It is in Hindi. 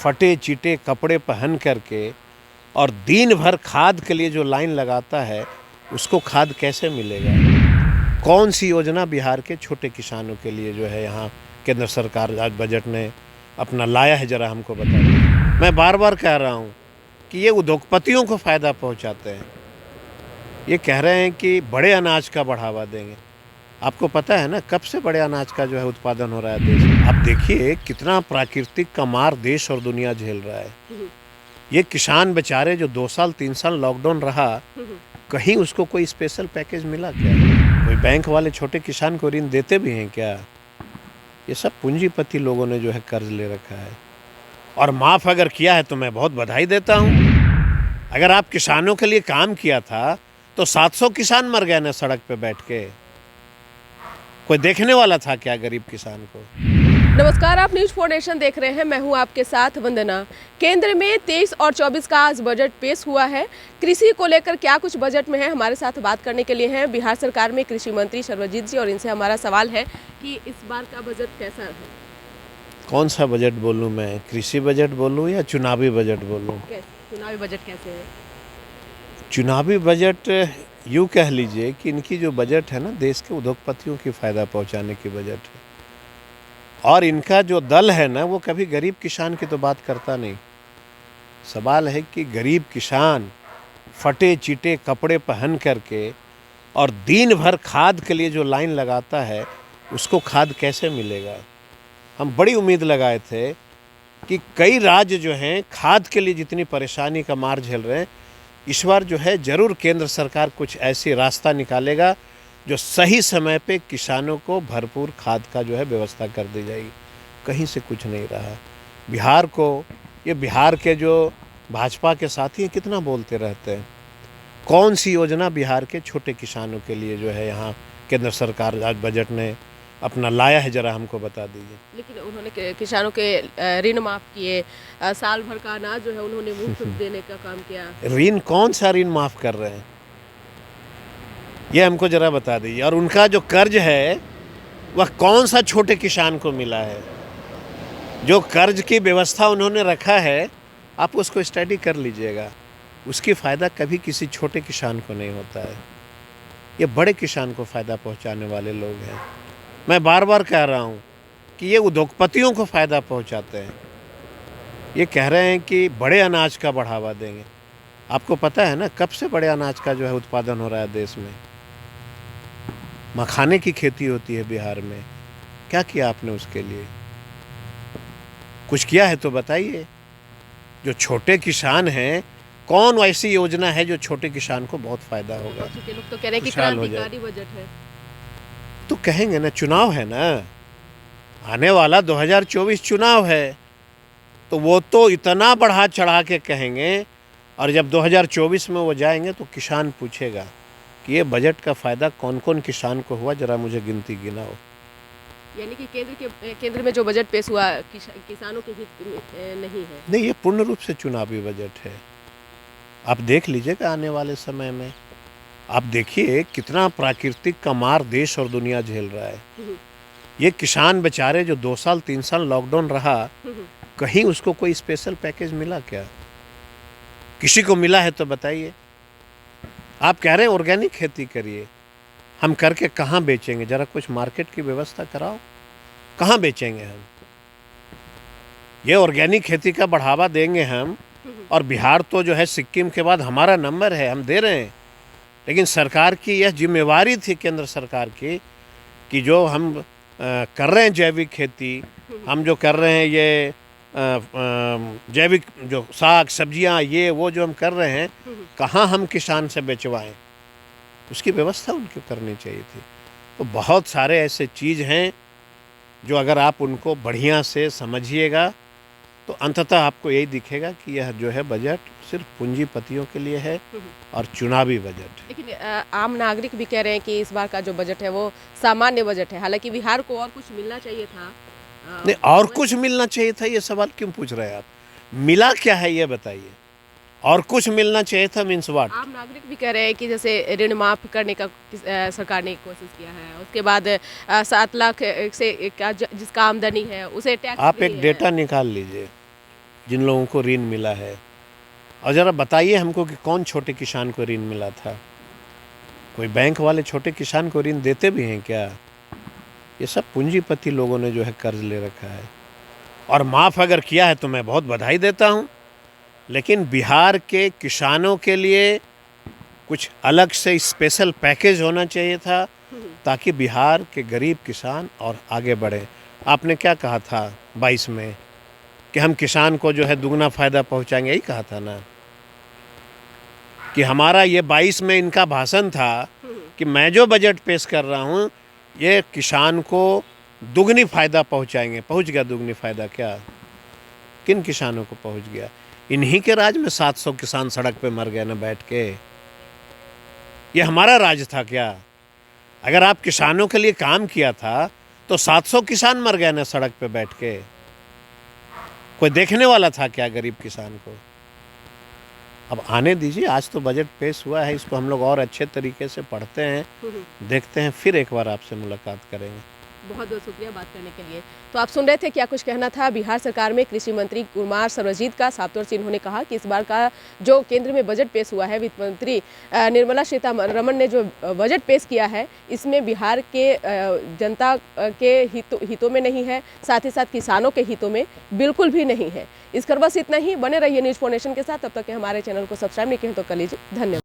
फटे चिटे कपड़े पहन करके और दिन भर खाद के लिए जो लाइन लगाता है उसको खाद कैसे मिलेगा? कौन सी योजना बिहार के छोटे किसानों के लिए जो है यहाँ केंद्र सरकार आज बजट ने अपना लाया है, ज़रा हमको बताइए। मैं बार बार कह रहा हूँ कि ये उद्योगपतियों को फ़ायदा पहुँचाते हैं। ये कह रहे हैं कि बड़े अनाज का बढ़ावा देंगे। आपको पता है ना कब से बड़े अनाज का जो है उत्पादन हो रहा है देश में? आप देखिए कितना प्राकृतिक का मार देश और दुनिया झेल रहा है। ये किसान बेचारे जो 2 साल 3 साल लॉकडाउन रहा, कहीं उसको कोई स्पेशल पैकेज मिला क्या? कोई बैंक वाले छोटे किसान को ऋण देते भी हैं क्या? ये सब पूंजीपति लोगों ने जो है कर्ज ले रखा है। और माफ़ अगर किया है तो मैं बहुत बधाई देता हूँ। अगर आप किसानों के लिए काम किया था तो 700 किसान मर गए ना सड़क पे बैठ के। कोई देखने वाला था क्या गरीब किसान को? नमस्कार, आप न्यूज़ 4 नेशन देख रहे हैं। मैं हूं आपके साथ वंदना। केंद्र में 23 और 24 का आज बजट पेश हुआ है। कृषि को लेकर क्या कुछ बजट में है, हमारे साथ बात करने के लिए हैं बिहार सरकार में कृषि मंत्री सर्वजीत जी, और इनसे हमारा सवाल है कि इस बार का बजट कैसा है। कौन सा बजट बोलूँ मैं? कृषि बजट बोलूँ या चुनावी बजट बोलूँ? चुनावी बजट कैसे है? चुनावी बजट यूँ कह लीजिए कि इनकी जो बजट है ना, देश के उद्योगपतियों की फ़ायदा पहुंचाने की बजट है। और इनका जो दल है ना, वो कभी गरीब किसान की तो बात करता नहीं। सवाल है कि गरीब किसान फटे चिटे कपड़े पहन करके और दिन भर खाद के लिए जो लाइन लगाता है उसको खाद कैसे मिलेगा? हम बड़ी उम्मीद लगाए थे कि कई राज्य जो हैं खाद के लिए जितनी परेशानी का मार झेल रहे हैं, इस बार जो है ज़रूर केंद्र सरकार कुछ ऐसी रास्ता निकालेगा जो सही समय पे किसानों को भरपूर खाद का जो है व्यवस्था कर दी जाएगी। कहीं से कुछ नहीं रहा। बिहार को, ये बिहार के जो भाजपा के साथी हैं कितना बोलते रहते हैं। कौन सी योजना बिहार के छोटे किसानों के लिए जो है यहाँ केंद्र सरकार आज बजट ने अपना लाया है, ज़रा हमको बता दीजिए। लेकिन उन्होंने किसानों के ऋण माफ़ किए, साल भर का अनाज जो है उन्होंने मुफ्त देने का काम किया। ऋण कौन सा ऋण माफ़ कर रहे हैं, ये हमको ज़रा बता दीजिए। और उनका जो कर्ज है वह कौन सा छोटे किसान को मिला है? जो कर्ज की व्यवस्था उन्होंने रखा है, आप उसको स्टडी कर लीजिएगा। उसकी फ़ायदा कभी किसी छोटे किसान को नहीं होता है। ये बड़े किसान को फ़ायदा पहुंचाने वाले लोग हैं। मैं बार बार कह रहा हूं कि ये उद्योगपतियों को फ़ायदा पहुंचाते हैं। ये कह रहे हैं कि बड़े अनाज का बढ़ावा देंगे। आपको पता है ना कब से बड़े अनाज का जो है उत्पादन हो रहा है देश में? मखाने की खेती होती है बिहार में। क्या किया आपने उसके लिए? कुछ किया है तो बताइए। जो छोटे किसान हैं, कौन ऐसी योजना है जो छोटे किसान को बहुत फ़ायदा होगा? लोग तो कह रहे हैं कि खुशहाल हो जाए। क्रांतिकारी बजट है। तो कहेंगे ना, चुनाव है ना, आने वाला 2024 चुनाव है, तो वो तो इतना बढ़ा चढ़ा के कहेंगे। और जब 2024 में वो जाएंगे तो किसान पूछेगा कि ये बजट का फ़ायदा कौन कौन किसान को हुआ, ज़रा मुझे गिनती गिनाओ। यानी कि केंद्र में जो बजट पेश हुआ किसानों के हित में नहीं है। नहीं, ये पूर्ण रूप से चुनावी बजट है। आप देख लीजिएगा आने वाले समय में। आप देखिए कितना प्राकृतिक का मार देश और दुनिया झेल रहा है। ये किसान बेचारे जो 2 साल 3 साल लॉकडाउन रहा, कहीं उसको कोई स्पेशल पैकेज मिला क्या? किसी को मिला है तो बताइए। आप कह रहे हैं ऑर्गेनिक खेती करिए, हम करके कहाँ बेचेंगे? ज़रा कुछ मार्केट की व्यवस्था कराओ, कहाँ बेचेंगे हम? ये ऑर्गेनिक खेती का बढ़ावा देंगे हम, और बिहार तो जो है सिक्किम के बाद हमारा नंबर है, हम दे रहे हैं। लेकिन सरकार की यह जिम्मेवारी थी केंद्र सरकार की कि जो हम कर रहे हैं जैविक खेती, हम जो कर रहे हैं ये जैविक जो साग सब्जियां ये वो जो हम कर रहे हैं, कहाँ हम किसान से बेचवाएं, उसकी व्यवस्था उनको करनी चाहिए थी। तो बहुत सारे ऐसे चीज़ हैं जो अगर आप उनको बढ़िया से समझिएगा तो अंततः आपको यही दिखेगा कि यह जो है बजट सिर्फ पूंजीपतियों के लिए है और चुनावी बजट। लेकिन आम नागरिक भी कह रहे हैं कि इस बार का जो बजट है वो सामान्य बजट है। हालांकि बिहार को और कुछ मिलना चाहिए था। नहीं, और कुछ मिलना चाहिए था, ये सवाल क्यों पूछ रहे हैं आप? मिला क्या है ये बताइए। और कुछ मिलना चाहिए था मीन्स व्हाट? आम नागरिक भी कह रहे हैं कि जैसे ऋण माफ करने का सरकार ने कोशिश किया है, उसके बाद 7 लाख से जिसका आमदनी है उसे टैक्स आप एक डेटा निकाल लीजिए, जिन लोगों को ऋण मिला है। और ज़रा बताइए हमको कि कौन छोटे किसान को ऋण मिला था? कोई बैंक वाले छोटे किसान को ऋण देते भी हैं क्या? ये सब पूंजीपति लोगों ने जो है कर्ज ले रखा है। और माफ़ अगर किया है तो मैं बहुत बधाई देता हूँ, लेकिन बिहार के किसानों के लिए कुछ अलग से स्पेशल पैकेज होना चाहिए था, ताकि बिहार के गरीब किसान और आगे बढ़े। आपने क्या कहा था 22 में कि हम किसान को जो है दुगना फ़ायदा पहुंचाएंगे, यही कहा था ना? कि हमारा ये 22 में इनका भाषण था कि मैं जो बजट पेश कर रहा हूँ ये किसान को दुगनी फ़ायदा पहुंचाएंगे। पहुंच गया दुगनी फ़ायदा क्या? किन किसानों को पहुंच गया? इन्हीं के राज में 700 किसान सड़क पे मर गए ना बैठ के। ये हमारा राज था क्या? अगर आप किसानों के लिए काम किया था तो 700 किसान मर गए ना सड़क पे बैठ के। कोई देखने वाला था क्या गरीब किसान को? अब आने दीजिए, आज तो बजट पेश हुआ है, इसको हम लोग और अच्छे तरीके से पढ़ते हैं, देखते हैं, फिर एक बार आपसे मुलाकात करेंगे। बहुत बहुत शुक्रिया बात करने के लिए। तो आप सुन रहे थे क्या कुछ कहना था बिहार सरकार में कृषि मंत्री कुमार सर्वजीत का। साफ तौर से इन्होंने कहा कि इस बार का जो केंद्र में बजट पेश हुआ है, वित्त मंत्री निर्मला सीतारमण ने जो बजट पेश किया है, इसमें बिहार के जनता के हितों में नहीं है, साथ ही साथ किसानों के हितों में बिल्कुल भी नहीं है। इस कर बस इतना ही। बने रहिए न्यूज़ 4 नेशन के साथ। तब तक के हमारे चैनल को सब्सक्राइब नहीं किया तो कर लीजिए। धन्यवाद।